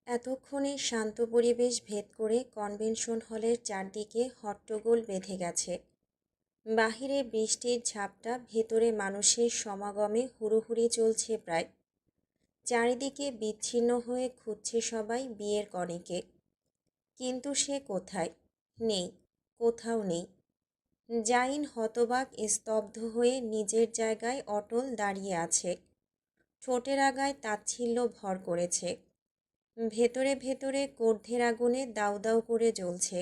এতক্ষণে শান্ত পরিবেশ ভেদ করে কনভেনশন হলের চারদিকে হট্টগোল বেঁধে গেছে। বাহিরে বৃষ্টির ঝাপটা, ভেতরে মানুষের সমাগমে হুড়োহুড়ি চলছে প্রায়। চারিদিকে বিচ্ছিন্ন হয়ে খুঁজছে সবাই বিয়ের কনেকে। কিন্তু সে কোথায়? নেই, কোথাও নেই। জাইন হতবাক, স্তব্ধ হয়ে নিজের জায়গায় অটল দাঁড়িয়ে আছে। ঠোঁটের আগায় তাচ্ছিল্য ভর করেছে। ভেতরে ভেতরে কর্ধের আগুনে দাউ দাউ করে জ্বলছে।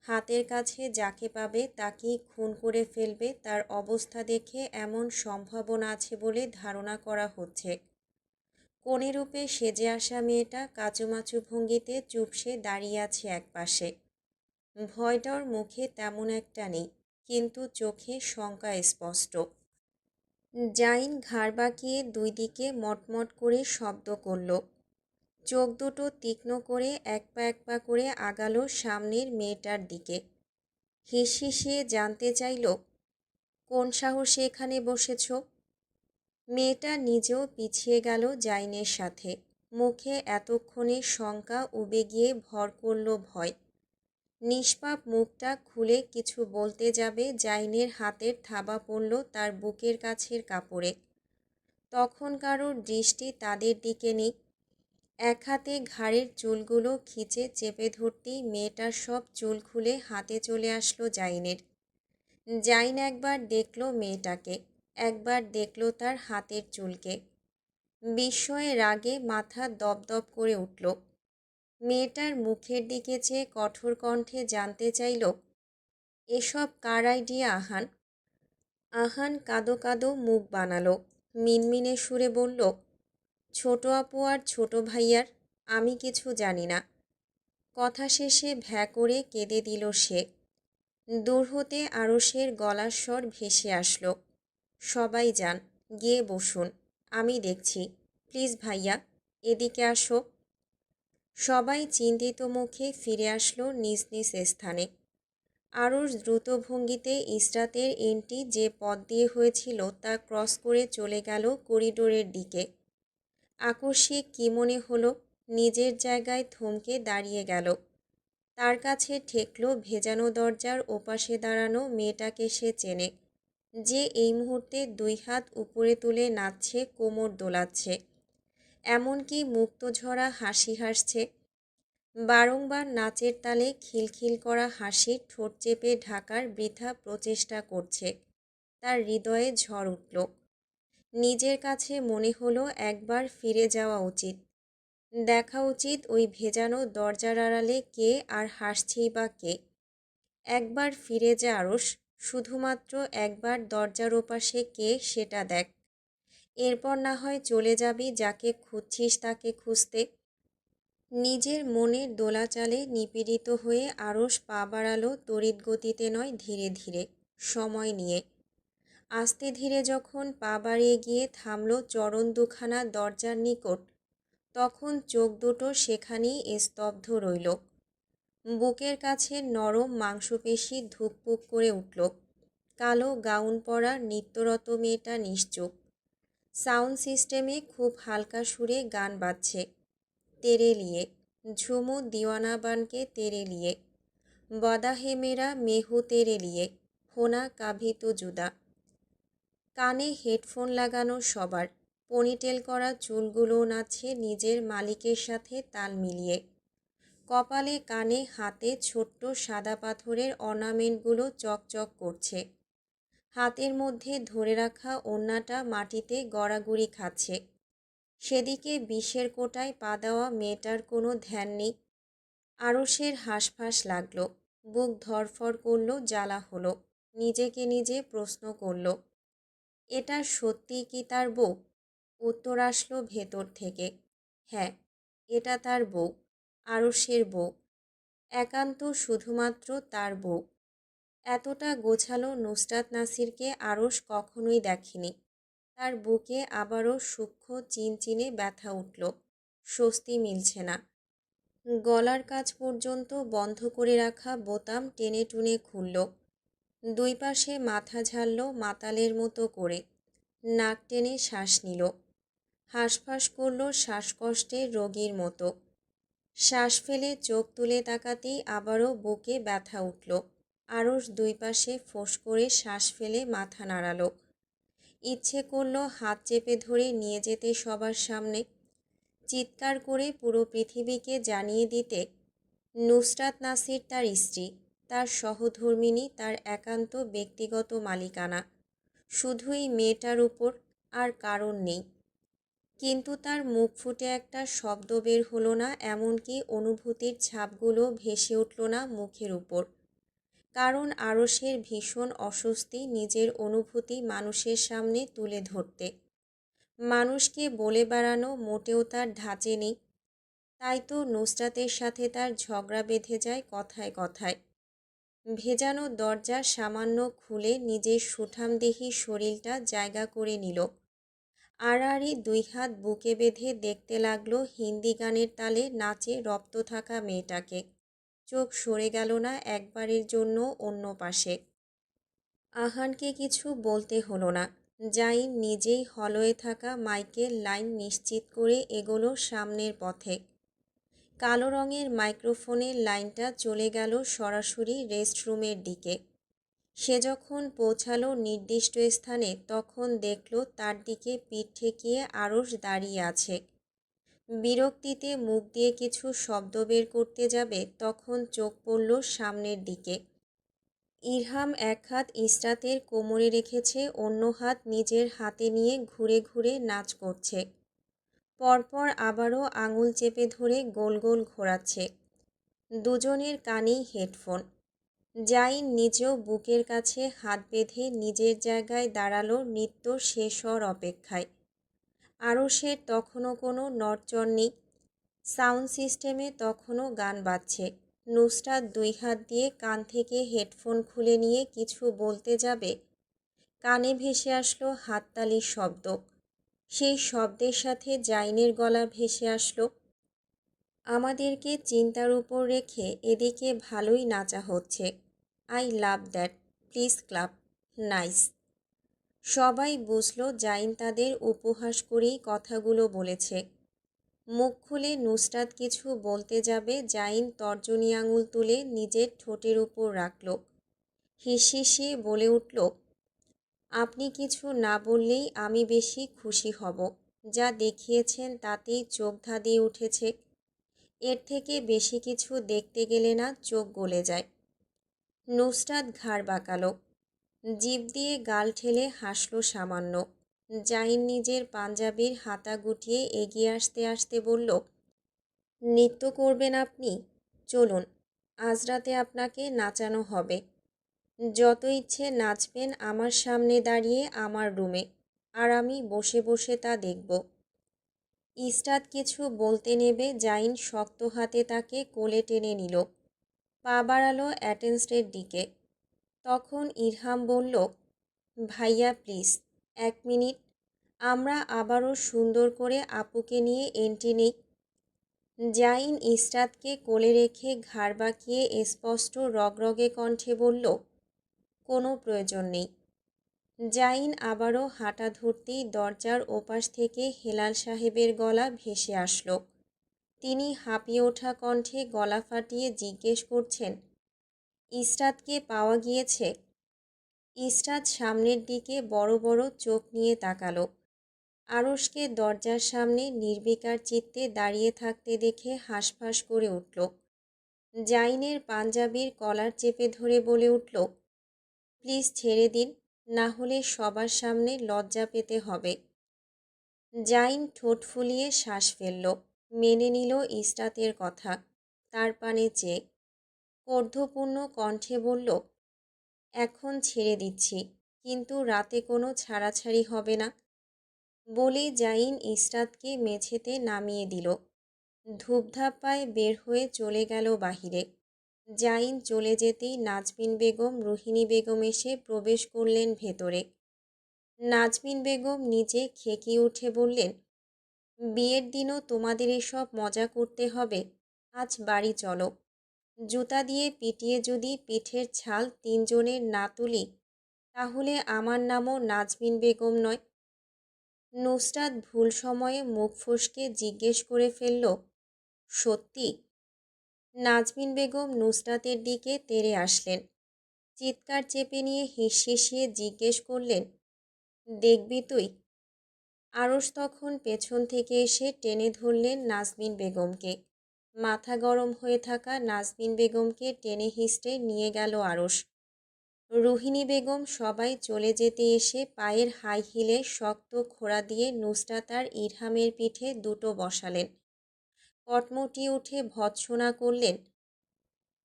হাতের কাছে যাকে পাবে তাকেই খুন করে ফেলবে, তার অবস্থা দেখে এমন সম্ভাবনা আছে বলে ধারণা করা হচ্ছে। কনে রূপে সেজে আসা মেয়েটা কাচুমাচু ভঙ্গিতে চুপসে দাঁড়িয়ে আছে একপাশে। ভয়টার মুখে তেমন একটা নেই, কিন্তু চোখে শঙ্কা স্পষ্ট। জাইন ঘাড় বাঁকিয়ে দুই দিকে মটমট করে শব্দ করল। চোখ দুটো তীক্ষ্ণ করে এক পা করে আগালো সামনের মেয়েটার দিকে। হিসহিসিয়ে জানতে চাইল, কোন সাহসে এখানে বসেছ? মেয়েটা নিজেও পিছিয়ে গেল জাইনের সাথে। মুখে এতক্ষণে শঙ্কা উবে গিয়ে ভর করল ভয়। নিষ্পাপ মুখটা খুলে কিছু বলতে যাবে, জাইনের হাতের থাবা পড়ল তার বুকের কাছের কাপড়ে। তখন কারোর দৃষ্টি তাদের দিকে নেই। এক হাতে ঘাড়ের চুলগুলো খিচে চেপে ধরতেই মেয়েটার সব চুল খুলে হাতে চলে আসলো জাইনের। জাইন একবার দেখল মেয়েটাকে, একবার দেখল তার হাতের চুলকে। বিস্ময়ে রাগে মাথা দপদপ করে উঠল। মেয়েটার মুখের দিকে চেয়ে কঠোর কণ্ঠে জানতে চাইল, এসব কার আইডিয়া আহান? আহান কাঁদো কাঁদো মুখ বানালো, মিনমিনে সুরে বলল, ছোট আপু আর ছোট ভাইয়ার, আমি কিছু জানি না। কথা শেষে ভ্যা করে কেঁদে দিল সে। দূর হতে আরশের গলার স্বর ভেসে আসলো, সবাই যান, গিয়ে বসুন, আমি দেখছি, প্লিজ ভাইয়া, এদিকে আসো। সবাই চিন্তিত মুখে ফিরে আসলো নিজ নিজ স্থানে। আরশ দ্রুত ভঙ্গিতে ইসরাতের এন্ট্রি যে পথ দিয়ে হয়েছিল তা ক্রস করে চলে গেল করিডোরের দিকে। আকস্মিক কী মনে হলো, নিজের জায়গায় থমকে দাঁড়িয়ে গেল। তার কাছে ঠেকল ভেজানো দরজার ওপাশে দাঁড়ানো মেয়েটাকে সে চেনে, যে এই মুহূর্তে দুই হাত উপরে তুলে নাচছে, কোমর দোলাচ্ছে, এমনকি মুক্তঝরা হাসি হাসছে। বারংবার নাচের তালে খিলখিল করা হাসি ঠোঁট চেপে ঢাকার বৃথা প্রচেষ্টা করছে। তার হৃদয়ে ঝড় উঠল। নিজের কাছে মনে হলো একবার ফিরে যাওয়া উচিত, দেখা উচিত ওই ভেজানো দরজার আড়ালে কে আর হাসছেই বা কে। একবার ফিরে যা আরশ, শুধুমাত্র একবার দরজার ওপাশে কে সেটা দেখ। এরপর না হয় চলে যাবি যাকে খুঁজছিস তাকে খুঁজতে। নিজের মনের দোলাচালে নিপীড়িত হয়ে আরশ পা বাড়ালো, তড়িৎ গতিতে নয়, ধীরে ধীরে, সময় নিয়ে। আস্তে ধীরে যখন পা বাড়িয়ে গিয়ে থামল চরণ দুখানা দরজার নিকট, তখন চোখ দুটো সেখানেই স্তব্ধ রইল। বুকের কাছে নরম মাংসপেশি ধুকপুক করে উঠল। কালো গাউন পরা নিত্যরত মেয়েটা নিশ্চুপ। সাউন্ড সিস্টেমে খুব হালকা সুরে গান বাজছে, তেরে লিয়ে, ঝুমু দিওয়ানা বানকে তেরে লিয়ে, বদা হে মেরা মেহু তেরে লিয়ে, হোনা কাভি তো জুদা। কানে হেডফোন লাগানো সবার, পনিটেল করা চুলগুলোও নাচছে নিজের মালিকের সাথে তাল মিলিয়ে। কপালে, কানে, হাতে ছোট্ট সাদা পাথরের অর্নামেন্টগুলো চকচক করছে। হাতের মধ্যে ধরে রাখা ওড়নাটা মাটিতে গড়াগড়ি খাচ্ছে। সেদিকে বিষের কোটায় পা দেওয়া মেয়েটার কোনো ধ্যান নেই। আরশের হাঁসফাঁস লাগল, বুক ধরফর করল, জ্বালা হলো। নিজেকে নিজে প্রশ্ন করল, এটা সত্যি কি তার বউ? উত্তর আসলো ভেতর থেকে, হ্যাঁ, এটা তার বউ, আরশের বউ, একান্ত শুধুমাত্র তার বউ। এতটা গোছালো নুসরাত নাসিরকে আরশ কখনোই দেখেনি। তার বুকে আবারও সূক্ষ্ম চিনচিনে ব্যথা উঠল। স্বস্তি মিলছে না। গলার কাছ পর্যন্ত বন্ধ করে রাখা বোতাম টেনে টুনে খুলল। দুই পাশে মাথা ঝাড়ল মাতালের মতো করে। নাক টেনে শ্বাস নিল। হাঁসফাঁস করল শ্বাসকষ্টের রোগীর মতো। শ্বাস ফেলে চোখ তুলে তাকাতেই আবারও বুকে ব্যথা উঠল। আরশ দুই পাশে ফোঁস করে শ্বাস ফেলে মাথা নাড়ালো। ইচ্ছে করল হাত চেপে ধরে নিয়ে যেতে সবার সামনে, চিৎকার করে পুরো পৃথিবীকে জানিয়ে দিতে নুসরাত নাসির তার স্ত্রী, তার সহধর্মিণী, তার একান্ত ব্যক্তিগত মালিকানা। শুধুই মেয়েটার উপর, আর কারণ নেই। কিন্তু তার মুখ ফুটে একটা শব্দ বের হলো না, এমনকি অনুভূতির ছাপগুলো ভেসে উঠল না মুখের উপর। কারণ আরশের ভীষণ অস্বস্তি নিজের অনুভূতি মানুষের সামনে তুলে ধরতে। মানুষকে বলে বেড়ানো মোটেও তার ধাঁচে নেই। তাই তো নুসরাতের সাথে তার ঝগড়া বেঁধে যায় কথায় কথায়। ভেজানো দরজা সামান্য খুলে নিজের সুঠামদেহী শরীরটা জায়গা করে নিল। আড়াআড়ি দুই হাত বুকে বেঁধে দেখতে লাগলো হিন্দি গানের তালে নাচে রপ্ত থাকা মেয়েটাকে। চোখ সরে গেল না একবারের জন্য অন্য পাশে। আহানকে কিছু বলতে হলো না। জাইন নিজেই হলয়ে থাকা মাইকের লাইন নিশ্চিত করে এগোলো সামনের পথে। কালো রঙের মাইক্রোফোনের লাইনটা চলে গেল সরাসরি রেস্টরুমের দিকে। সে যখন পৌঁছালো নির্দিষ্ট স্থানে, তখন দেখল তার দিকে পিঠ ঠেকিয়ে আরশ দাঁড়িয়ে আছে। বিরক্তিতে মুখ দিয়ে কিছু শব্দ বের করতে যাবে, তখন চোখ পড়ল সামনের দিকে। ইরহাম এক হাত ইসরাতের কোমরে রেখেছে, অন্য হাত নিজের হাতে নিয়ে ঘুরে ঘুরে নাচ করছে। পরপর আবারও আঙুল চেপে ধরে গোল গোল ঘোরাচ্ছে। দুজনের কানেই হেডফোন। জাইন নিজেও বুকের কাছে হাত বেঁধে নিজের জায়গায় দাঁড়ালো নৃত্য শেষ হওয়ার অপেক্ষায়। আরশের তখনও কোনো নড়চড় নেই। সাউন্ড সিস্টেমে তখনও গান বাজছে। নুসরাত দুই হাত দিয়ে কান থেকে হেডফোন খুলে নিয়ে কিছু বলতে যাবে, কানে ভেসে আসলো হাততালির শব্দ। সেই শব্দের সাথে জাইনের গলা ভেসে আসলো, আমাদেরকে চিন্তার উপর রেখে এদিকে ভালোই নাচা হচ্ছে। I love that, please club, nice. সবাই বুঝলো জাইন তাদের উপহাস করেই কথাগুলো বলেছে। মুখ খুলে নুসরাত কিছু বলতে যাবে, জাইন তর্জনী আঙুল তুলে নিজের ঠোঁটের উপর রাখল। হিসহিসিয়ে বলে উঠল, আপনি কিছু না বললেই আমি বেশি খুশি হব। যা দেখিয়েছেন তাতেই চোখ ধাঁধিয়ে উঠেছে। এর থেকে বেশি কিছু দেখতে গেলে না চোখ গলে যায়। নুসরাত ঘাড় বাঁকালো, জিভ দিয়ে গাল ঠেলে হাসল সামান্য। জাইন নিজের পাঞ্জাবির হাতা গুটিয়ে এগিয়ে আসতে আসতে বলল, নৃত্য করবেন আপনি? চলুন, আজ রাতে আপনাকে নাচানো হবে। যত ইচ্ছে নাচবেন আমার সামনে দাঁড়িয়ে আমার রুমে, আর আমি বসে বসে তা দেখব। ইসরাত কিছু বলতে নেবে, জাইন শক্ত হাতে তাকে কোলে টেনে নিল। পা বাড়ালো অ্যাটেন্সের দিকে। তখন ইরহাম বলল, ভাইয়া প্লিজ 1 মিনিট, আমরা আবারও সুন্দর করে আপুকে নিয়ে এন্ট্রি নেই। জাইন ইসরাতকে কোলে রেখে ঘাড় বাঁকিয়ে স্পষ্ট রগরগে কণ্ঠে বলল, কোনো প্রয়োজন নেই। জাইন আবারও হাঁটা ধরতেই দরজার ওপাশ থেকে হেলাল সাহেবের গলা ভেসে আসলো। তিনি হাঁপিয়ে ওঠা কণ্ঠে গলা ফাটিয়ে জিজ্ঞেস করছেন, ইসরাতকে পাওয়া গিয়েছে? ইসরাত সামনের দিকে বড় বড় চোখ নিয়ে তাকালো। আরশকে দরজার সামনে নির্বিকার চিত্তে দাঁড়িয়ে থাকতে দেখে হাঁসফাঁস করে উঠল। জাইনের পাঞ্জাবির কলার চেপে ধরে বলে উঠল, প্লিজ ছেড়ে দিন, না হলে সবার সামনে লজ্জা পেতে হবে। জাইন ঠোঁট ফুলিয়ে শ্বাস ফেলল, মেনে নিল ইসরাতের কথা। তার পানে চেয়ে কর্ধপূর্ণ কণ্ঠে বলল, এখন ছেড়ে দিচ্ছি, কিন্তু রাতে কোনো ছাড়াছাড়ি হবে না। বলেই জাইন ইসরাতকে মেঝেতে নামিয়ে দিল। ধূপধাপ পায়ে বের হয়ে চলে গেল বাহিরে। জাইন চলে যেতেই নাজমিন বেগম, রুহিনী বেগম এসে প্রবেশ করলেন ভেতরে। নাজমিন বেগম নিজে খেকিয়ে উঠে বললেন, বিয়ের দিনও তোমাদের এসব মজা করতে হবে? আজ বাড়ি চলো। জুতা দিয়ে পিটিয়ে যদি পিঠের ছাল 3 জনের না তুলি, তাহলে আমার নামও নাজমিন বেগম নয়। নুসরাত ভুল সময়ে মুখ ফসকে জিজ্ঞেস করে ফেলল, সত্যি? নাজমিন বেগম নুসরাতের দিকে তেড়ে আসলেন। চিৎকার চেপে নিয়ে হিসিয়ে জিজ্ঞেস করলেন, দেখবি তুই? আরশ তখন পেছন থেকে এসে টেনে ধরলেন নাজমিন বেগমকে। মাথা গরম হয়ে থাকা নাজমিন বেগমকে টেনে হিঁচড়ে নিয়ে গেল আরশ। রুহিনী বেগম সবাই চলে যেতে এসে পায়ের হাই হিলে শক্ত খোঁড়া দিয়ে নুসরাত আর ইরহামের পিঠে দুটো বসালেন। কটমটি উঠে ভৎসনা করলেন,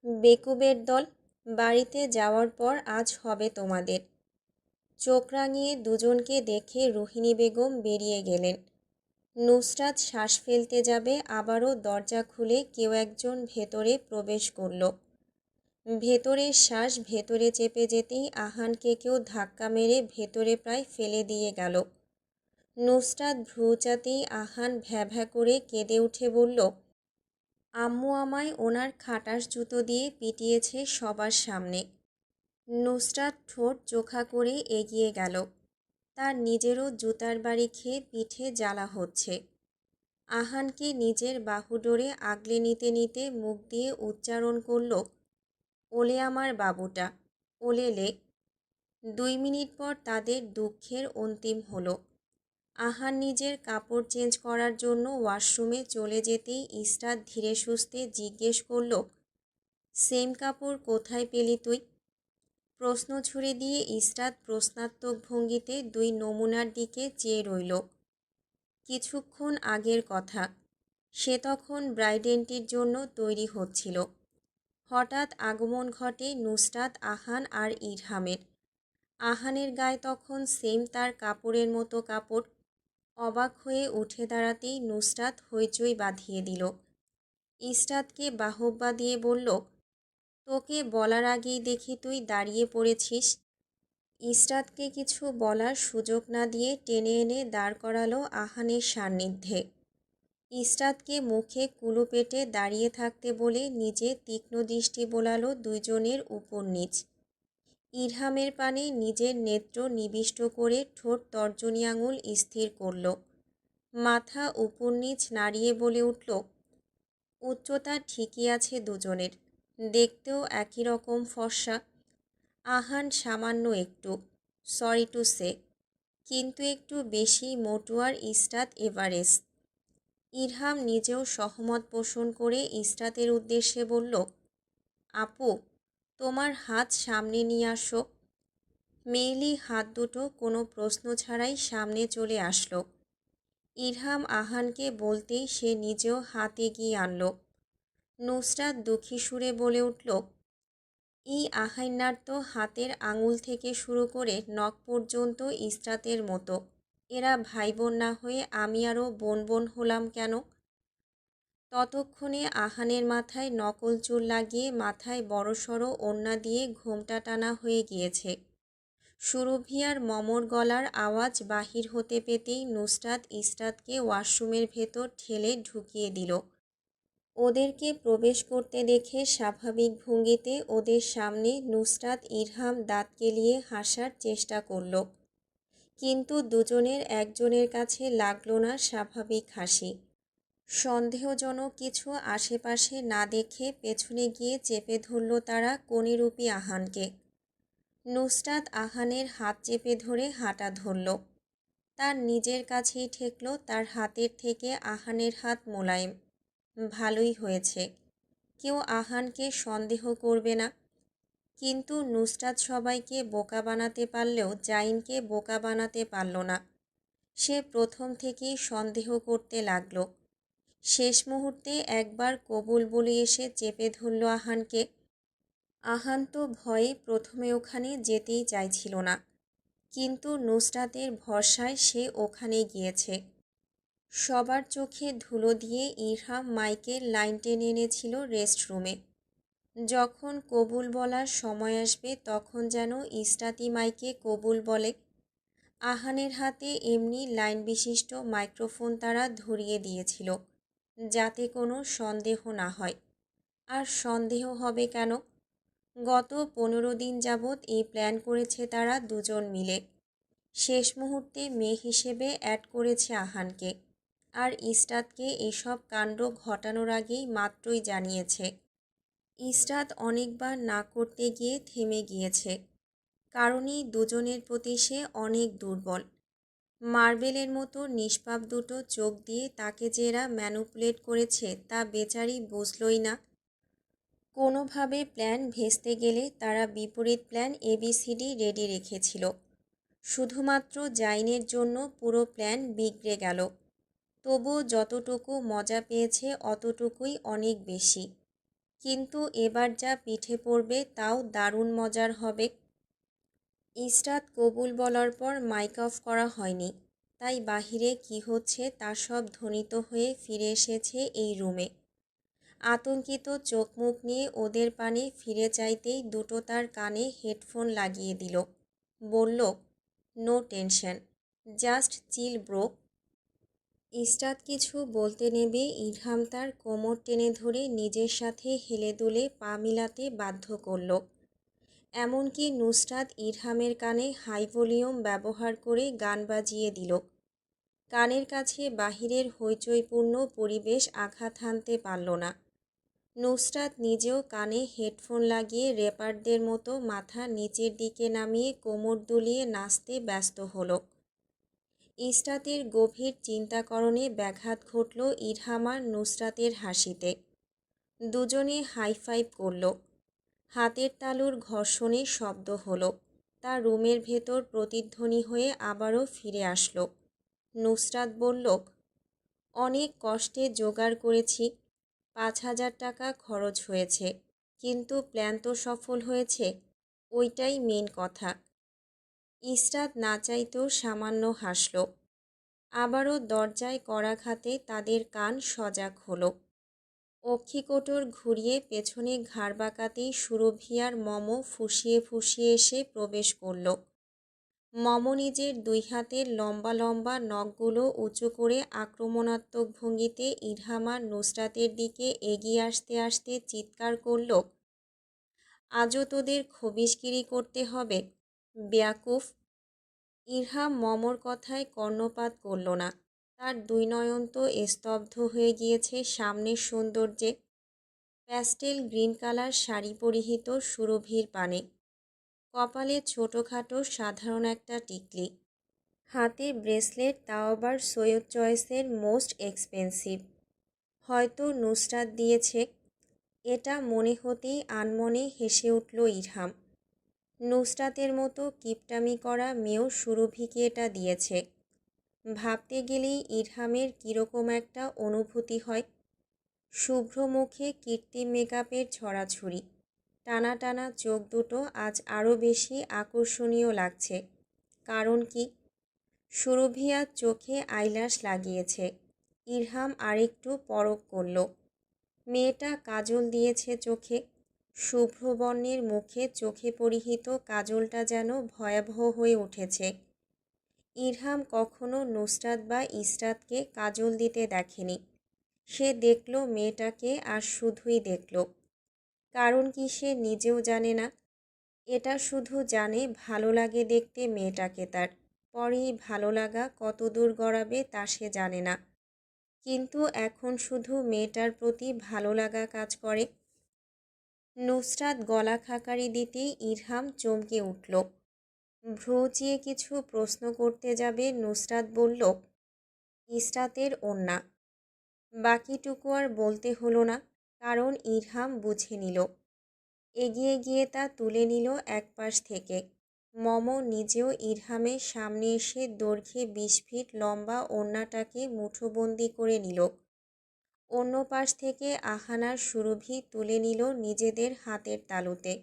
বেকুবের দল, বাড়িতে যাওয়ার পর আজ হবে তোমাদের। চোখ রাঙিয়ে দুজনকে দেখে রুহিনী বেগম বেরিয়ে গেলেন। নুসরাত শ্বাস ফেলতে যাবে, আবারও দরজা খুলে কেউ একজন ভেতরে প্রবেশ করল। ভেতরের শ্বাস ভেতরে চেপে যেতেই আহানকে কেউ ধাক্কা মেরে ভেতরে প্রায় ফেলে দিয়ে গেল। নুসরাত ভ্রুচাতেই আহান ভ্যা ভ্যা করে কেঁদে উঠে বলল, আম্মু আমায় ওনার খাটাস জুতো দিয়ে পিটিয়েছে সবার সামনে। নুসরাত ঠোঁট চোখা করে এগিয়ে গেল। তার নিজেরও জুতার বাড়ি খেয়ে পিঠে জ্বালা হচ্ছে। আহানকে নিজের বাহুডোরে আগলে নিতে নিতে মুখ দিয়ে উচ্চারণ করল, ওলে আমার বাবুটা, ওলে লে। 2 মিনিট পর তাদের দুঃখের অন্তিম হলো। আহান নিজের কাপড় চেঞ্জ করার জন্য ওয়াশরুমে চলে যেতেই ইসরাত ধীরে সুস্থে জিজ্ঞেস করল, সেম কাপড় কোথায় পেলি তুই? প্রশ্ন ছুড়ে দিয়ে ইসরাত প্রশ্নাত্মক ভঙ্গিতে 2 নমুনার দিকে চেয়ে রইল। কিছুক্ষণ আগের কথা, সে তখন ব্রাইডেন্টির জন্য তৈরি হচ্ছিল। হঠাৎ আগমন ঘটে নুসরাত, আহান আর ইরহামের। আহানের গায়ে তখন সেম তার কাপড়ের মতো কাপড়। অবাক হয়ে উঠে দাঁড়াতেই নুসরাত হইচই বাঁধিয়ে দিল। ইসরাতকে বাহবা দিয়ে বলল, তোকে বলার আগেই দেখি তুই দাঁড়িয়ে পড়েছিস। ইসরাতকে কিছু বলার সুযোগ না দিয়ে টেনে এনে দাঁড় করালো আহানের সান্নিধ্যে। ইসরাতকে মুখে কুলু পেটে দাঁড়িয়ে থাকতে বলে নিজে তীক্ষ্ণ দৃষ্টি বোলালো দুইজনের উপর নিচ। ইরহামের পানে নিজের নেত্র নিবিষ্ট করে ঠোঁট তর্জনী আঙুল স্থির করল। মাথা উপর নিচ নাড়িয়ে বলে উঠল, উচ্চতা ঠিকই আছে দুজনের, দেখতেও একই রকম ফর্সা। আহান সামান্য একটু, সরি টু সে, কিন্তু একটু বেশি মোটু আর ইসরাত এভারেস্ট। ইরহাম নিজেও সহমত পোষণ করে ইসরাতের উদ্দেশ্যে বলল, আপু, তোমার হাত সামনে নিয়ে আসো। মেইলি হাত দুটো কোনো প্রশ্ন ছাড়াই সামনে চলে আসলো। ইরহাম আহানকে বলতেই সে নিজেও হাত এগিয়ে আনল। নুসরাত দুঃখী সুরে বলে উঠল, ই আহাইনার তো হাতের আঙুল থেকে শুরু করে নখ পর্যন্ত ইসরাতের মতো। এরা ভাই বোন না হয়ে আমি আরও বোন বোন হলাম কেন? ততক্ষণে আহানের মাথায় নকল চুল লাগিয়ে মাথায় বড়সড় ওড়না দিয়ে ঘোমটা টানা হয়ে গিয়েছে। সুরভিয়ার মমর গলার আওয়াজ বাহির হতে পেতেই নুসরাত ইসরাতকে ওয়াশরুমের ভেতর ঠেলে ঢুকিয়ে দিল। ওদেরকে প্রবেশ করতে দেখে স্বাভাবিক ভঙ্গিতে ওদের সামনে নুসরাত ইরহাম দাঁত কেলিয়ে হাসার চেষ্টা করল, কিন্তু দুজনের একজনের কাছে লাগলো না স্বাভাবিক হাসি। সন্দেহজনক কিছু আশেপাশে না দেখে পেছনে গিয়ে চেপে ধরল তারা কনিরূপী আহানকে। নুসরাত আহানের হাত চেপে ধরে হাঁটা ধরল। তার নিজের কাছেই ঠেকল তার হাতের থেকে আহানের হাত মোলায়েম। ভালোই হয়েছে, কেউ আহানকে সন্দেহ করবে না। কিন্তু নুসরাত সবাইকে বোকা বানাতে পারলেও জাইনকে বোকা বানাতে পারল না। সে প্রথম থেকেই সন্দেহ করতে লাগলো। শেষ মুহূর্তে একবার কবুল বলে এসে চেপে ধরল আহানকে। আহান তো ভয়ে প্রথমে ওখানে যেতেই চাইছিল না, কিন্তু নুসরাতের ভরসায় সে ওখানে গিয়েছে। সবার চোখে ধুলো দিয়ে ইরহাম মাইকের লাইন টেনে এনেছিল রেস্টরুমে। যখন কবুল বলার সময় আসবে তখন যেন ইসরাতি মাইকে কবুল বলে। আহানের হাতে এমনি লাইন বিশিষ্ট মাইক্রোফোন তারা ধরিয়ে দিয়েছিল, যাতে কোনো সন্দেহ না হয়। আর সন্দেহ হবে কেন? গত 15 দিন যাবৎ এই প্ল্যান করেছে তারা দুজন মিলে। শেষ মুহূর্তে মেয়ে হিসেবে অ্যাড করেছে আহানকে, আর ইসরাতকে এসব কাণ্ড ঘটানোর আগেই মাত্রই জানিয়েছে। ইসরাত অনেকবার না করতে গিয়ে থেমে গিয়েছে, কারণই দুজনের প্রতি সে অনেক দুর্বল। মার্বেলের মতো নিষ্পাপ দুটো চোখ দিয়ে তাকে যে এরা ম্যানুপুলেট করেছে তা বেচারি বুঝলই না। কোনোভাবে প্ল্যান ভেস্তে গেলে তারা বিপরীত প্ল্যান এবিসিডি রেডি রেখেছিল। শুধুমাত্র জাইনের জন্য পুরো প্ল্যান বিগড়ে গেল। তবুও যতটুকু মজা পেয়েছে অতটুকুই অনেক বেশি। কিন্তু এবার যা পিঠে পড়বে তাও দারুণ মজার হবে। ইসরাত কবুল বলার পর মাইক অফ করা হয়নি, তাই বাহিরে কি হচ্ছে তা সব ধ্বনিত হয়ে ফিরে এসেছে এই রুমে। আতঙ্কিত চোখ মুখ নিয়ে ওদের পানে ফিরে চাইতেই দুটো তার কানে হেডফোন লাগিয়ে দিল। বলল, no tension, just chill bro. Israt কিছু বলতে নেবে ইলহাম তার কোমর টেনে ধরে নিজের সাথে হেলে দুলে পা মিলাতে বাধ্য করল। এমনকি নুসরাত ইরহামের কানে হাই ভলিউম ব্যবহার করে গান বাজিয়ে দিল। কানের কাছে বাহিরের হইচইপূর্ণ পরিবেশ আঘাত হানতে পারল না। নুসরাত নিজেও কানে হেডফোন লাগিয়ে র্যাপারদের মতো মাথা নিচের দিকে নামিয়ে কোমর দুলিয়ে নাচতে ব্যস্ত হলো। ইসরাতের গভীর চিন্তাকরণে ব্যাঘাত ঘটল ইরহাম আর নুসরাতের হাসিতে। দুজনে হাই ফাইভ করল। হাতের তালুর ঘর্ষণে শব্দ হলো। তা রুমের ভেতর প্রতিধ্বনি হয়ে আবারও ফিরে আসলো। নুসরাত বলল, অনেক কষ্টে জোগাড় করেছি, 5,000 টাকা খরচ হয়েছে, কিন্তু প্ল্যান তো সফল হয়েছে, ওইটাই মেন কথা। ইসরাত না চাইতেও সামান্য হাসল। আবারও দরজায় করাঘাতে তাদের কান সজাগ হলো। অক্ষিকোটর ঘুরিয়ে পেছনে ঘাড় বাঁকাতেই সুরভি আর মম ফুঁসিয়ে ফুঁসিয়ে এসে প্রবেশ করল। মম নিজের দুই হাতের লম্বা লম্বা নখগুলো উঁচু করে আক্রমণাত্মক ভঙ্গিতে ইরহাম আর নুসরাতের দিকে এগিয়ে আসতে আসতে চিৎকার করল, আজও তোদের খবিশগিরি করতে হবে, বেয়াকুফ। ইরহাম মমর কথায় কর্ণপাত করল না। তার দুই নয়ন তো স্তব্ধ হয়ে গিয়েছে সামনের সৌন্দর্যে। প্যাস্টেল গ্রিন কালার শাড়ি পরিহিত সুরভির পানে, কপালে ছোটোখাটো সাধারণ একটা টিকলি, হাতে ব্রেসলেট, তাও আবার সৈয়দ চয়েসের মোস্ট এক্সপেন্সিভ। হয়তো নুসরাত দিয়েছে। এটা মনে হতেই আনমনে হেসে উঠল ইরহাম। নুসরাতের মতো কিপটামি করা মেয়েও সুরভিকে এটা দিয়েছে। ভাবতে গেলেই ইরহামের কীরকম একটা অনুভূতি হয়। শুভ্র মুখে কৃত্রিম মেকআপের ছড়াছড়ি, টানা টানা চোখ দুটো আজ আরও বেশি আকর্ষণীয় লাগছে। কারণ কি? সুরভি আজ চোখে আইল্যাশ লাগিয়েছে। ইরহাম আরেকটু পরখ করল। মেয়েটা কাজল দিয়েছে চোখে। শুভ্র বর্ণের মুখে চোখে পরিহিত কাজলটা যেন ভয়াবহ হয়ে উঠেছে। ইরহাম কখনো নুসরাত বা ইসরাতকে কাজল দিতে দেখেনি। সে দেখল মেয়েটাকে আর শুধুই দেখল। কারণ কি সে নিজেও জানে না। এটা শুধু জানে ভালো লাগে দেখতে মেয়েটাকে তার। পরেই ভালো লাগা কতদূর গড়াবে তা সে জানে না। কিন্তু এখন শুধু মেয়েটার প্রতি ভালো লাগা কাজ করে। নুসরাত গলা খাকারি দিতেই ইরহাম চমকে উঠল। ভ্রু উঁচিয়ে কিছু প্রশ্ন করতে যাবে নুসরাত বলল, ইসরাতের ওড়না। বাকিটুকু আর বলতে হলো না, কারণ ইরহাম বুঝে নিল। এগিয়ে গিয়ে তা তুলে নিল এক পাশ থেকে। মম নিজেও ইরহামের সামনে এসে দৈর্ঘ্যে 20 ফিট লম্বা ওড়নাটাকে মুঠোবন্দি করে নিল। অন্য পাশ থেকে আহানার সুরভি তুলে নিল নিজেদের হাতের তালুতে।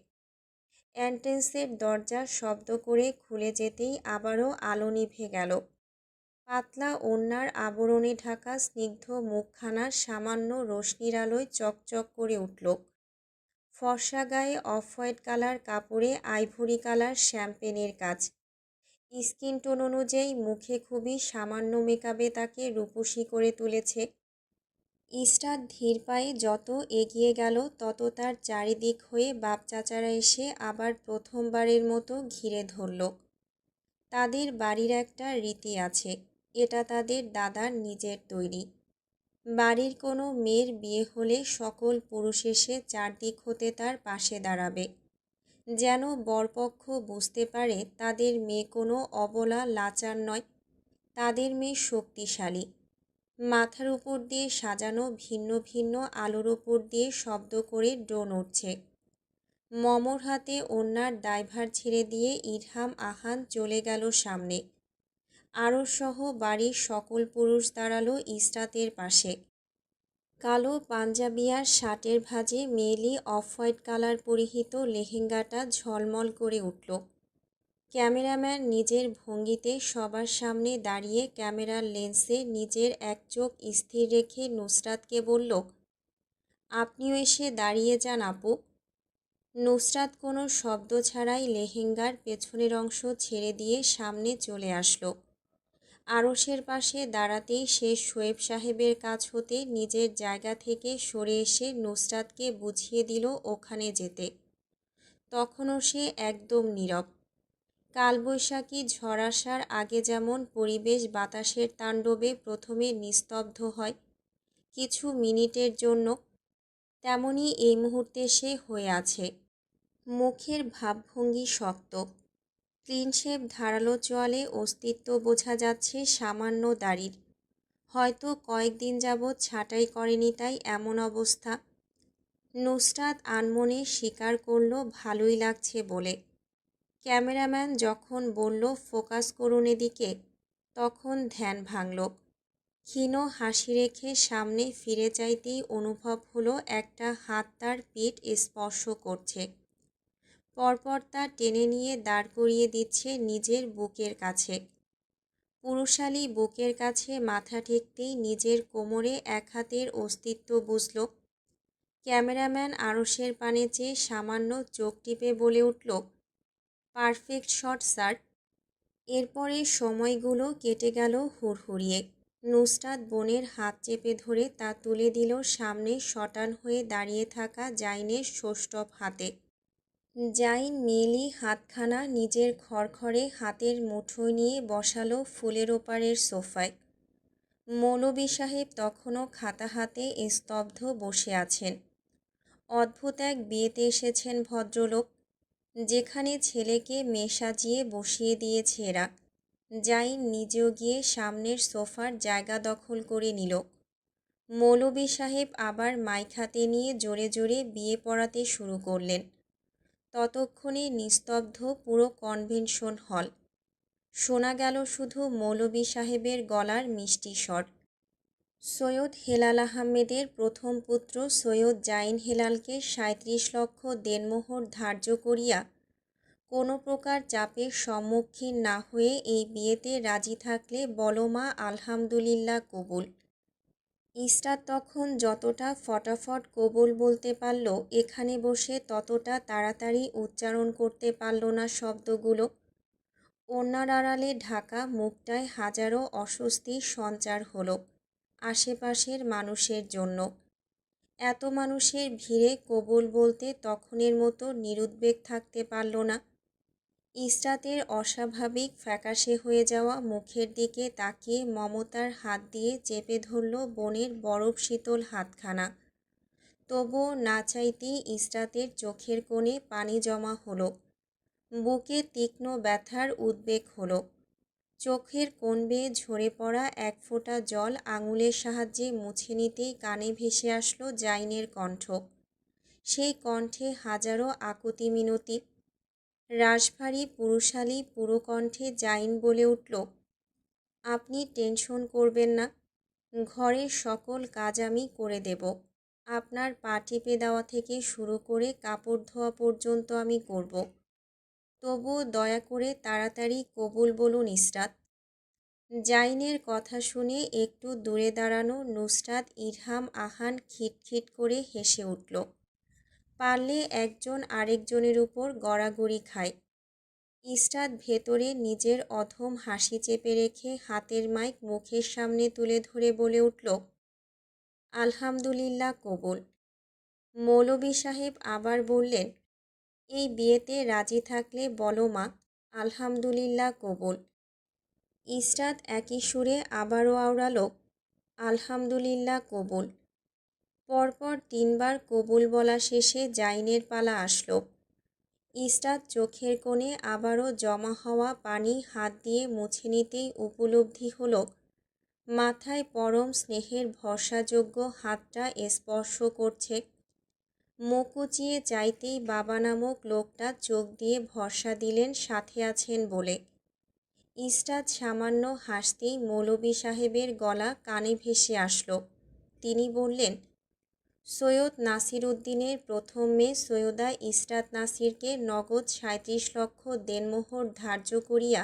এন্ট্রেন্সের দরজা শব্দ করে খুলে যেতেই আবারও আলো নিভে গেল। পাতলা ওড়নার আবরণে ঢাকা স্নিগ্ধ মুখখানা সামান্য রশ্মির আলোয় চকচক করে উঠল। ফর্সা গায়ে অফ হোয়াইট কালার কাপড়ে আইভরি কালার শ্যাম্পেনের কাজ। স্কিন টোন অনুযায়ী মুখে খুবই সামান্য মেকআপে তাকে রূপসী করে তুলেছে। ইসরাত ধীর পায়ে যত এগিয়ে গেল তত তার চারিদিক হয়ে বাপ চাচারা এসে আবার প্রথমবারের মতো ঘিরে ধরল। তাদের বাড়ির একটা রীতি আছে, এটা তাদের দাদার নিজের তৈরি। বাড়ির কোনো মেয়ের বিয়ে হলে সকল পুরুষ এসে চারদিক হতে তার পাশে দাঁড়াবে, যেন বরপক্ষ বুঝতে পারে তাদের মেয়ে কোনো অবলা লাচার নয়, তাদের মেয়ে শক্তিশালী। মাথার উপর দিয়ে সাজানো ভিন্ন ভিন্ন আলোর উপর দিয়ে শব্দ করে ড্রোন উঠছে। মমর হাতে ওড়নার দায়ভার ছেড়ে দিয়ে ইরহাম আহান চলে গেল সামনে। আরশসহ বাড়ির সকল পুরুষ দাঁড়ালো ইসরাতের পাশে। কালো পাঞ্জাবি আর শার্টের ভাঁজে মেয়েলি অফ হোয়াইট কালার পরিহিত লেহেঙ্গাটা ঝলমল করে উঠল। ক্যামেরাম্যান নিজের ভঙ্গিতে সবার সামনে দাঁড়িয়ে ক্যামেরার লেন্সে নিজের এক চোখ স্থির রেখে নুসরাতকে বলল, আপনিও এসে দাঁড়িয়ে যান আপু। নুসরাত কোনো শব্দ ছাড়াই লেহেঙ্গার পেছনের অংশ ছেড়ে দিয়ে সামনে চলে আসলো। আরশের পাশে দাঁড়াতেই সে শোয়েব সাহেবের কাছ হতে নিজের জায়গা থেকে সরে এসে নুসরাতকে বুঝিয়ে দিল ওখানে যেতে। তখনও সে একদম নীরব। কালবৈশাখী ঝড় আসার আগে যেমন পরিবেশ বাতাসের তাণ্ডবে প্রথমে নিস্তব্ধ হয় কিছু মিনিটের জন্য, তেমনি এই মুহূর্তে সে হয়ে আছে। মুখের ভাবভঙ্গি শক্ত, ক্লিনশেভ ধারালো চোয়ালে অস্তিত্ব বোঝা যাচ্ছে সামান্য দাড়ির। হয়তো কয়েকদিন যাবৎ ছাঁটাই করেনি, তাই এমন অবস্থা। নুসরাত আনমনে স্বীকার করল ভালোই লাগছে বলে। ক্যামেরাম্যান যখন বলল ফোকাস করুন এদিকে, তখন ধ্যান ভাঙল। ক্ষীণ হাসি রেখে সামনে ফিরে চাইতেই অনুভব হলো একটা হাত তার পিঠ স্পর্শ করছে। পরপর তা টেনে নিয়ে দাঁড় করিয়ে দিচ্ছে নিজের বুকের কাছে। পুরুষালী বুকের কাছে মাথা ঠেকতেই নিজের কোমরে এক হাতের অস্তিত্ব বুঝল। ক্যামেরাম্যান আরশের পানে চেয়ে সামান্য চোখ টিপে বলে উঠল, পারফেক্ট শট স্যার। এরপরে সময়গুলো কেটে গেল হুড়হুড়িয়ে। নুসরাত বোনের হাত চেপে ধরে তা তুলে দিল সামনে শটান হয়ে দাঁড়িয়ে থাকা জাইনের সৌষ্ঠব হাতে। জাইন মেয়েলি হাতখানা নিজের খড়খড়ে হাতের মুঠোয় নিয়ে বসালো ফুলের ওপারের সোফায়। মৌলভী সাহেব তখনও খাতা হাতে স্তব্ধ বসে আছেন। অদ্ভুত এক বিয়েতে এসেছেন ভদ্রলোক, যেখানে ছেলেকে মেয়ে সাজিয়ে বসিয়ে দিয়েছে এরা। জাইন নিজেও গিয়ে সামনের সোফার জায়গা দখল করে নিল। মৌলভী সাহেব আবার মাইক হাতে নিয়ে জোরে জোরে বিয়ে পড়াতে শুরু করলেন। ততক্ষণে নিস্তব্ধ পুরো কনভেনশন হল। শোনা গেল শুধু মৌলভী সাহেবের গলার মিষ্টি স্বর। সৈয়দ হেলাল আহমেদের প্রথম পুত্র সৈয়দ জাইন হেলালকে ৩৭ লক্ষ দেনমোহর ধার্য করিয়া কোনো প্রকার চাপের সম্মুখীন না হয়ে এই বিয়েতে রাজি থাকলে বলো মা আলহামদুলিল্লাহ কবুল। ইসরাত তখন যতটা ফটাফট কবুল বলতে পারল, এখানে বসে ততটা তাড়াতাড়ি উচ্চারণ করতে পারল না শব্দগুলো। ওড়নার আড়ালে ঢাকা মুখটায় হাজারো অস্বস্তির সঞ্চার হলো আশেপাশের মানুষের জন্য। এত মানুষের ভিড়ে কবুল বলতে তখনের মতো নিরুদ্বেগ থাকতে পারল না। ইসরাতের অস্বাভাবিক ফ্যাকাশে হয়ে যাওয়া মুখের দিকে তাকিয়ে মমতার হাত দিয়ে চেপে ধরল বোনের বরফ শীতল হাতখানা। তবুও না চাইতেই ইসরাতের চোখের কোণে পানি জমা হলো। বুকে তীক্ষ্ণ ব্যথার উদ্বেগ হলো। চোখের কোণ বেয়ে ঝরে পড়া এক ফোঁটা জল আঙুলের সাহায্যে মুছে নিতেই কানে ভেসে আসলো জাইনের কণ্ঠ। সেই কণ্ঠে হাজারো আকুতি মিনতি। রাশভারী পুরুষালী পুরো কণ্ঠে জাইন বলে উঠল, আপনি টেনশন করবেন না, ঘরের সকল কাজ আমি করে দেব। আপনার পা টিপে দেওয়া থেকে শুরু করে কাপড় ধোয়া পর্যন্ত আমি করব। তবুও দয়া করে তাড়াতাড়ি কবুল বলুন ইসরাত। জাইনের কথা শুনে একটু দূরে দাঁড়ানো নুসরাত ইরহাম আহান খিটখিট করে হেসে উঠল। পারলে একজন আরেকজনের উপর গড়াগড়ি খায়। ইসরাত ভেতরে নিজের অধম হাসি চেপে রেখে হাতের মাইক মুখের সামনে তুলে ধরে বলে উঠল, আলহামদুলিল্লাহ কবুল। মৌলভী সাহেব আবার বললেন, এই বিয়েতে রাজি থাকলে বলো মা আলহামদুলিল্লাহ কবুল। ইসরাত একই সুরে আবারও আওড়াল, আলহামদুলিল্লাহ কবুল। পরপর ৩বার কবুল বলা শেষে জাইনের পালা আসলো। ইসরাত চোখের কোণে আবারও জমা হওয়া পানি হাত দিয়ে মুছে নিতেই উপলব্ধি হলো মাথায় পরম স্নেহের ভরসাযোগ্য হাতটা স্পর্শ করছে। মুখ উঁচিয়ে চাইতেই বাবা নামক লোকটা চোখ দিয়ে ভরসা দিলেন সাথে আছেন বলে। ইসরাত সামান্য হাসতেই মৌলভী সাহেবের গলা কানে ভেসে আসলো। তিনি বললেন, সৈয়দ নাসির উদ্দিনের প্রথম মেয়ে সৈয়দা ইসরাত নাসিরকে নগদ ৩৭ লক্ষ দেনমোহর ধার্য করিয়া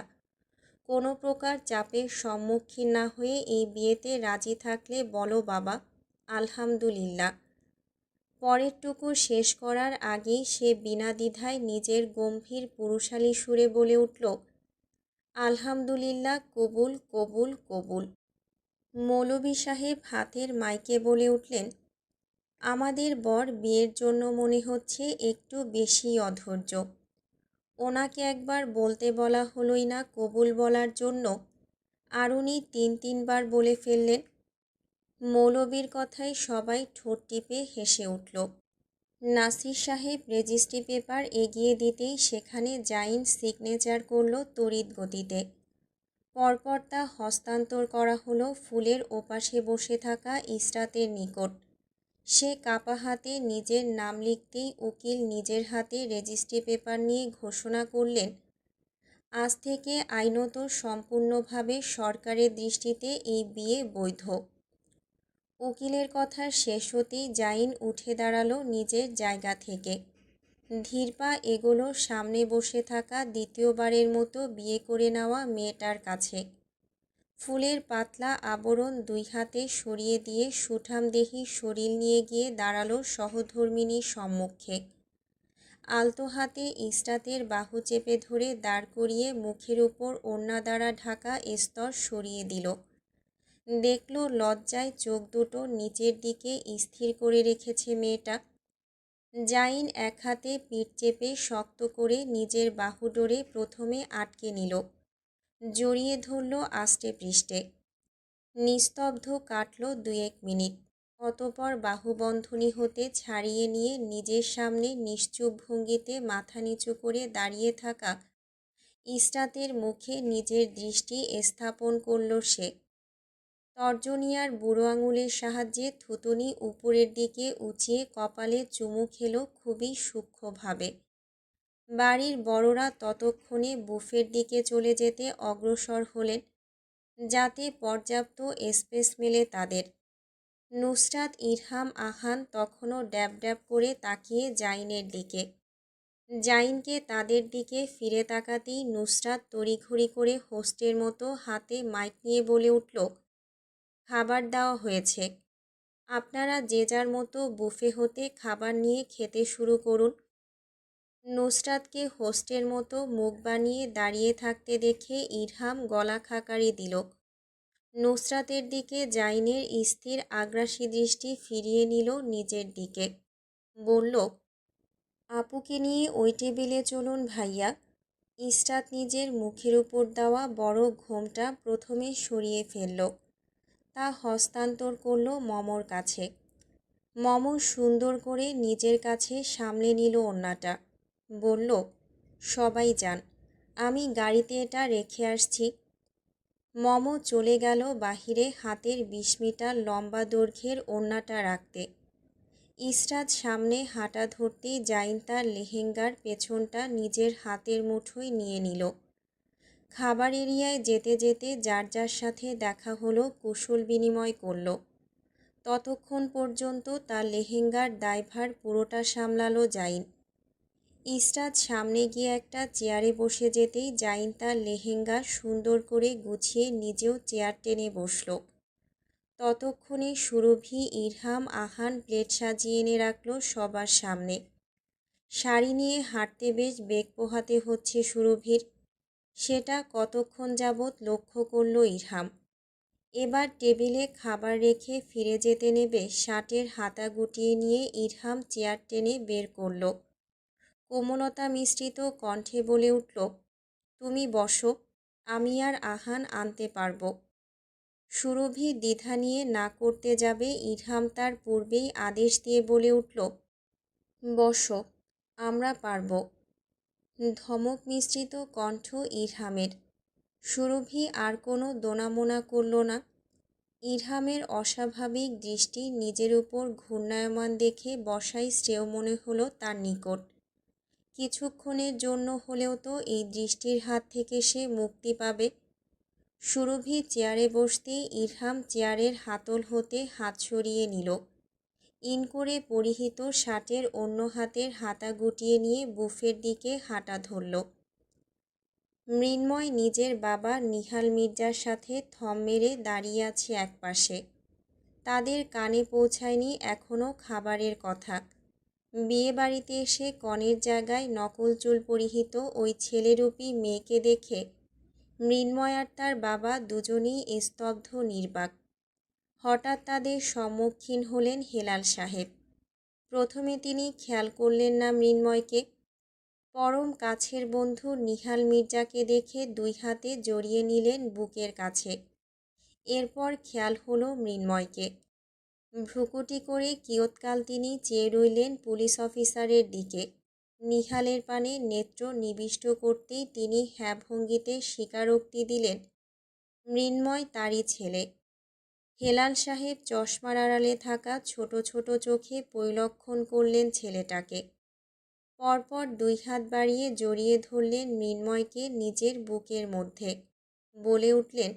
কোনো প্রকার চাপের সম্মুখীন না হয়ে এই বিয়েতে রাজি থাকলে বলো বাবা, আলহামদুলিল্লাহ। পরেরটুকু শেষ করার আগেই সে বিনা দ্বিধায় নিজের গম্ভীর পুরুষালী সুরে বলে উঠল, আলহামদুলিল্লাহ, কবুল কবুল কবুল। মৌলভী সাহেব হাতের মাইকে বলে উঠলেন, আমাদের বর বিয়ের জন্য মনে হচ্ছে একটু বেশি অধৈর্য। ওনাকে একবার বলতে বলা হলোই না কবুল বলার জন্য, আর উনি ৩বার বলে ফেললেন। মৌলভীর কথায় সবাই ঠোঁট টিপে হেসে উঠল। নাসির সাহেব রেজিস্ট্রি পেপার এগিয়ে দিতেই সেখানে জাইন সিগনেচার করল তড়িৎ গতিতে। পরপর তা হস্তান্তর করা হলো ফুলের ওপাশে বসে থাকা ইসরাতের নিকট। সে কাপা হাতে নিজের নাম লিখতেই উকিল নিজের হাতে রেজিস্ট্রি পেপার নিয়ে ঘোষণা করলেন, আজ থেকে আইনত সম্পূর্ণভাবে সরকারের দৃষ্টিতে এই বিয়ে বৈধ। উকিলের কথা শেষ হতেই জাইন উঠে দাঁড়ালো নিজের জায়গা থেকে। ধীর পা এগোলো সামনে বসে থাকা দ্বিতীয়বারের মতো বিয়ে করে নেওয়া মেয়েটার কাছে। ফুলের পাতলা আবরণ ২ হাতে সরিয়ে দিয়ে সুঠামদেহী শরীর নিয়ে গিয়ে দাঁড়ালো সহধর্মিণীর সম্মুখে। আলতো হাতে ইসরাতের বাহু চেপে ধরে দাঁড় করিয়ে মুখের উপর ওড়না দ্বারা ঢাকা স্তর সরিয়ে দিল। দেখল লজ্জায় চোখ দুটো নিচের দিকে স্থির করে রেখেছে মেয়েটা। জাইন এক হাতে পিঠ চেপে শক্ত করে নিজের বাহু ডোরে প্রথমে আটকে নিল, জড়িয়ে ধরল আষ্টে পৃষ্ঠে। নিস্তব্ধ কাটল ২-১ মিনিট। অতঃপর বাহুবন্ধনী হতে ছাড়িয়ে নিয়ে নিজের সামনে নিশ্চুপ ভঙ্গিতে মাথা নিচু করে দাঁড়িয়ে থাকা ইসরাতের মুখে নিজের দৃষ্টি স্থাপন করল সে। তর্জনিয়ার বুড়ো আঙুলের সাহায্যে থুতনি উপরের দিকে উঁচিয়ে কপালে চুমু খেল খুবই সূক্ষ্মভাবে। বাড়ির বড়রা ততক্ষণে বুফের দিকে চলে যেতে অগ্রসর হলেন, যাতে পর্যাপ্ত স্পেস মেলে তাদের। নুসরাত, ইরহাম, আহান তখনও ড্যাব ড্যাব করে তাকিয়ে জাইনের দিকে। জাইনকে তাদের দিকে ফিরে তাকাতেই নুসরাত তড়িঘড়ি করে হোস্টের মতো হাতে মাইক নিয়ে বলে উঠল, খাবার দেওয়া হয়েছে, আপনারা যে যার মতো বুফে হতে খাবার নিয়ে খেতে শুরু করুন। নুসরাতকে হোস্টের মতো মুখ বানিয়ে দাঁড়িয়ে থাকতে দেখে ইরহাম গলা খাকারি দিল। নুসরাতের দিকে জাইনের স্থির আগ্রাসী দৃষ্টি ফিরিয়ে নিল নিজের দিকে। বলল, আপুকে নিয়ে ওই টেবিলে চলুন ভাইয়া। ইসরাত নিজের মুখের উপর দেওয়া বড় ঘোমটা প্রথমে সরিয়ে ফেলল। তা হস্তান্তর করল মমর কাছে। মম সুন্দর করে নিজের কাছে সামলে নিল ওড়নাটা। বলল, সবাই যান, আমি গাড়িতে এটা রেখে আসছি। মম চলে গেল বাহিরে হাতের ২০ মিটার লম্বা দৈর্ঘ্যের ওড়নাটা রাখতে। ইসরাত সামনে হাঁটা ধরতেই জাইন তার লেহেঙ্গার পেছনটা নিজের হাতের মুঠোয় নিয়ে নিল। খাবার এরিয়ায় যেতে যেতে যার যার সাথে দেখা হলো কুশল বিনিময় করল। ততক্ষণ পর্যন্ত তার লেহেঙ্গার দায়ভার পুরোটা সামলালো জাইন। ইসরাত সামনে গিয়ে একটা চেয়ারে বসে যেতেই জাইন তার লেহেঙ্গা সুন্দর করে গুছিয়ে নিজেও চেয়ার টেনে বসল। ততক্ষণে সুরভি, ইরহাম, আহান প্লেট সাজিয়ে এনে রাখল সবার সামনে। শাড়ি নিয়ে হাঁটতে বেশ বেগ পোহাতে হচ্ছে সুরভির, সেটা কতক্ষণ যাবৎ লক্ষ্য করল ইরহাম। এবার টেবিলে খাবার রেখে ফিরে যেতে নেবে শার্টের হাতা গুটিয়ে নিয়ে ইরহাম চেয়ার টেনে বের করল। কোমলতা মিশ্রিত কণ্ঠে বলে উঠল, তুমি বসো, আমি আর আহান আনতে পারবো। সুরভি দ্বিধা নিয়ে না করতে যাবে, ইরহাম তার পূর্বেই আদেশ দিয়ে বলে উঠল, বসো, আমরা পারব। ধমক মিশ্রিত কণ্ঠ ইরহামের। সুরভি আর কোনো দোনামোনা করল না। ইরহামের অস্বাভাবিক দৃষ্টি নিজের উপর ঘূর্ণায়মান দেখে বসাই শ্রেয় মনে হলো তার নিকট। কিছুক্ষণের জন্য হলেও তো এই দৃষ্টির হাত থেকে সে মুক্তি পাবে। সুরভি চেয়ারে বসতেই ইরহাম চেয়ারের হাতল হতে হাত সরিয়ে নিল। ইন করে পরিহিত শার্টের অন্য হাতের হাতা গুটিয়ে নিয়ে বুফের দিকে হাঁটা ধরল। মৃন্ময় নিজের বাবা নিহাল মির্জার সাথে থম মেরে দাঁড়িয়ে আছে একপাশে। তাদের কানে পৌঁছায়নি এখনও খাবারের কথা। বিয়েবাড়িতে এসে কনের জায়গায় নকল চুল পরিহিত ওই ছেলেরূপী মেয়েকে দেখে মৃন্ময় আর তার বাবা দুজনেই স্তব্ধ নির্বাক। হঠাৎ তাদের সম্মুখীন হলেন হেলাল সাহেব। প্রথমে তিনি খেয়াল করলেন না মৃন্ময়কে। পরম কাছের বন্ধু নিহাল মির্জাকে দেখে দুই হাতে জড়িয়ে নিলেন বুকের কাছে। এরপর খেয়াল হলো মৃন্ময়কে। ভ্রুকুটি করে কিয়ৎকাল তিনি চেয়ে রইলেন পুলিশ অফিসারের দিকে। নিহালের পানে নেত্র নিবিষ্ট করতেই তিনি হ্যাঁ ভঙ্গিতে স্বীকারোক্তি দিলেন, মৃন্ময় তারই ছেলে। হেলাল সাহেব চশমার আড়ালে থাকা ছোট ছোট চোখে পরিলক্ষণ করলেন ছেলেটাকে। পরপর দুই হাত বাড়িয়ে জড়িয়ে ধরলেন মৃন্ময়কে নিজের বুকের মধ্যে। বলে উঠলেন,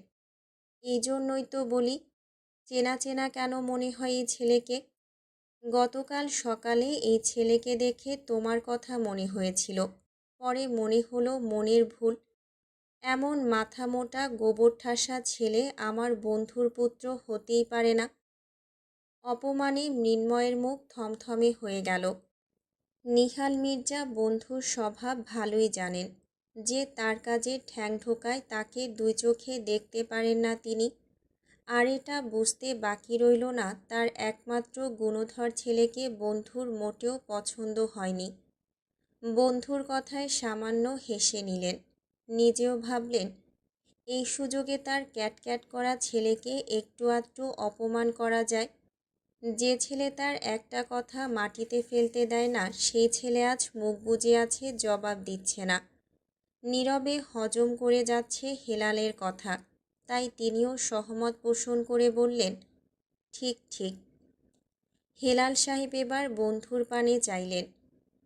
এই জন্যই তো বলি, চেনা চেনা কেন মনে হয় এই ছেলেকে। গতকাল সকালে এই ছেলেকে দেখে তোমার কথা মনে হয়েছিল, পরে মনে হলো মনের ভুল। এমন মাথা মোটা গোবর ঠাসা ছেলে আমার বন্ধুর পুত্র হতেই পারে না। অপমানে মৃন্ময়ের মুখ থমথমে হয়ে গেল। নিহাল মির্জা বন্ধুর স্বভাব ভালোই জানেন যে তার কাজে ঠ্যাং ঢোকায় তাকে দুই চোখে দেখতে পারেন না তিনি। আর এটা বুঝতে বাকি রইল না তার একমাত্র গুণধর ছেলেকে বন্ধুর মোটেও পছন্দ হয়নি। বন্ধুর কথায় সামান্য হেসে নিলেন। নিজেও ভাবলেন, এই সুযোগে তার ক্যাটক্যাট করা ছেলেকে একটু আধটু অপমান করা যায়। যে ছেলে তার একটা কথা মাটিতে ফেলতে দেয় না, সেই ছেলে আজ মুখ বুজে আছে, জবাব দিচ্ছে না। নীরবে হজম করে যাচ্ছে হেলালের কথা। তাই তিনিও সহমত পোষণ করে বললেন, ঠিক ঠিক। হেলাল সাহেব এবার বন্ধুর পানে চাইলেন।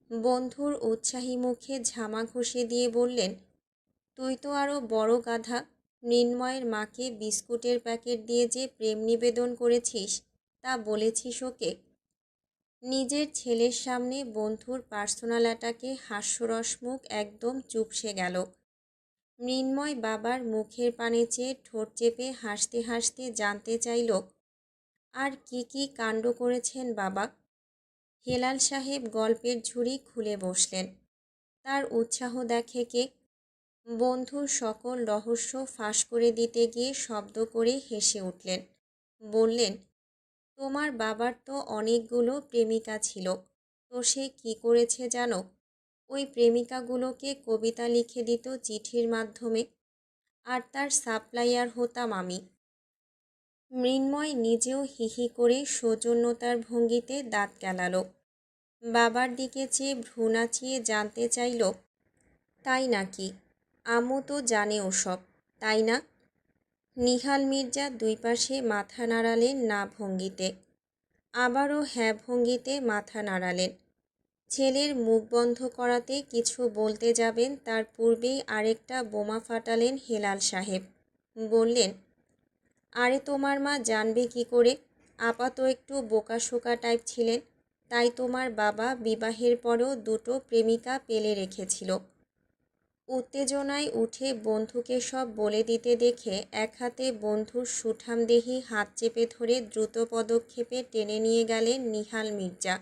বন্ধুর উৎসাহী মুখে ঝামা ঘষে দিয়ে বললেন, তুই তো আরও বড় গাধা। মৃন্ময়ের মাকে বিস্কুটের প্যাকেট দিয়ে যে প্রেম নিবেদন করেছিস, তা বলেছিস ওকে? নিজের ছেলের সামনে বন্ধুর পার্সোনাল অ্যাটাকে হাস্যরস মুখ একদম চুপসে গেল। মৃন্ময় বাবার মুখের পানে চেয়ে ঠোঁট চেপে হাসতে হাসতে জানতে চাইল, আর কি কি কাণ্ড করেছেন বাবা? হেলাল সাহেব গল্পের ঝুড়ি খুলে বসলেন। তার উৎসাহ দেখে কে? বন্ধুর সকল রহস্য ফাঁস করে দিতে গিয়ে শব্দ করে হেসে উঠলেন। বললেন, তোমার বাবার তো অনেকগুলো প্রেমিকা ছিল, তো সে কী করেছে জানো? ওই প্রেমিকাগুলোকে কবিতা লিখে দিত চিঠির মাধ্যমে, আর তার সাপ্লাইয়ার হতাম আমি। মৃন্ময় নিজেও হিহি করে সৌজন্যতার ভঙ্গিতে দাঁত কেলালো। বাবার দিকে চেয়ে ভ্রু নাচিয়ে জানতে চাইল, তাই নাকি? আম্মু তো জানে ওসব, তাই না? নিহাল মির্জা দুই পাশে মাথা নাড়ালেন না ভঙ্গিতে। আবারও হ্যাঁ ভঙ্গিতে মাথা নাড়ালেন। ছেলের মুখ বন্ধ করাতে কিছু বলতে যাবেন তার পূর্বেই আরেকটা বোমা ফাটালেন হেলাল সাহেব। বললেন, আরে তোমার মা জানবে কি করে? আপা তো একটু বোকাশোকা টাইপ ছিলেন, তাই তোমার বাবা বিবাহের পরেও দুটো প্রেমিকা পেলে রেখেছিল। উত্তেজনায় উঠে বন্ধুকে সব বলে দিতে দেখে এক হাতে বন্ধুর সুঠামদেহী হাত চেপে ধরে দ্রুত পদক্ষেপে টেনে নিয়ে গেলেন নিহাল মির্জা।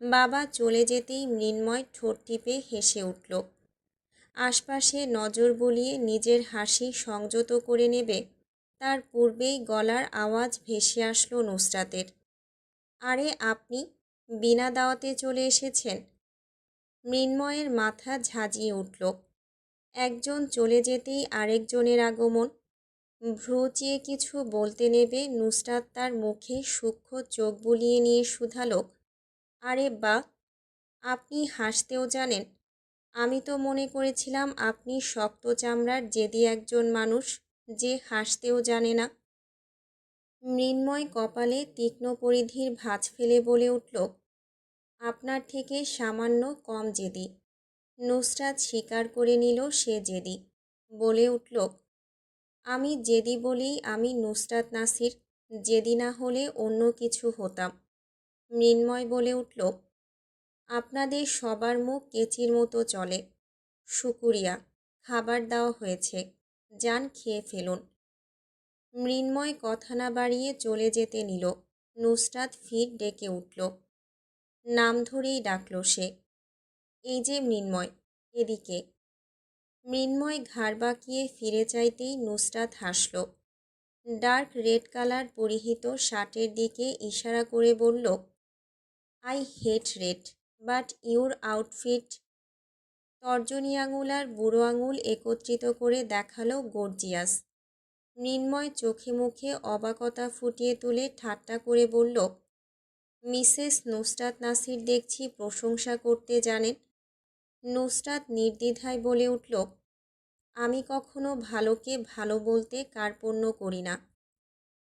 বাবা চলে যেতেই মৃন্ময় ঠোঁট টিপে হেসে উঠল। আশপাশে নজর বুলিয়ে নিজের হাসি সংযত করে নেবে তার পূর্বেই গলার আওয়াজ ভেসে আসলো নুসরাতের, আরে আপনি বিনা দাওয়াতে চলে এসেছেন? মৃন্ময়ের মাথা ঝাঁঝিয়ে উঠল। একজন চলে যেতেই আরেকজনের আগমন। ভ্রুচিয়ে কিছু বলতে নেবে নুসরাত তার মুখে সূক্ষ্ম চোখ বুলিয়ে নিয়ে শুধালো, আরে বাহ, আপনি হাসতেও জানেন। আমি তো মনে করেছিলাম আপনি শক্ত চামড়ার জেদি একজন মানুষ যে হাসতেও জানে না। মৃন্ময় কপালে তীক্ষ্ণ পরিধির ভাঁজ ফেলে বলে উঠল, আপনার থেকে সামান্য কম জেদি। নুসরাত স্বীকার করে নিল সে জেদি। বলে উঠল, আমি জেদি বলেই আমি নুসরাত নাসির, জেদি না হলে অন্য কিছু হতাম। মৃন্ময় বলে উঠল, আপনাদের সবার মুখ কেচির মতো চলে। শুকুরিয়া, খাবার দেওয়া হয়েছে, যান খেয়ে ফেলুন। মৃন্ময় কথা না বাড়িয়ে চলে যেতে নিল। নুসরাত ফির ডেকে উঠল। নাম ধরেই ডাকল সে, এই যে মৃন্ময়, এদিকে। মৃন্ময় ঘাড় বাঁকিয়ে ফিরে চাইতেই নুসরাত হাসল। ডার্ক রেড কালার পরিহিত শার্টের দিকে ইশারা করে বলল, I hate red, but your outfit. তর্জনী আঙুল আর বুড়ো আঙুল একত্রিত করে দেখালো গর্জিয়াস। মৃন্ময় চোখে মুখে অবাকতা ফুটিয়ে তুলে ঠাট্টা করে বলল, মিসেস নুসরাত নাসির দেখছি প্রশংসা করতে জানেন। নুসরাত নির্দ্বিধায় বলে উঠল, আমি কখনো ভালোকে ভালো বলতে কার্পণ্য করি না।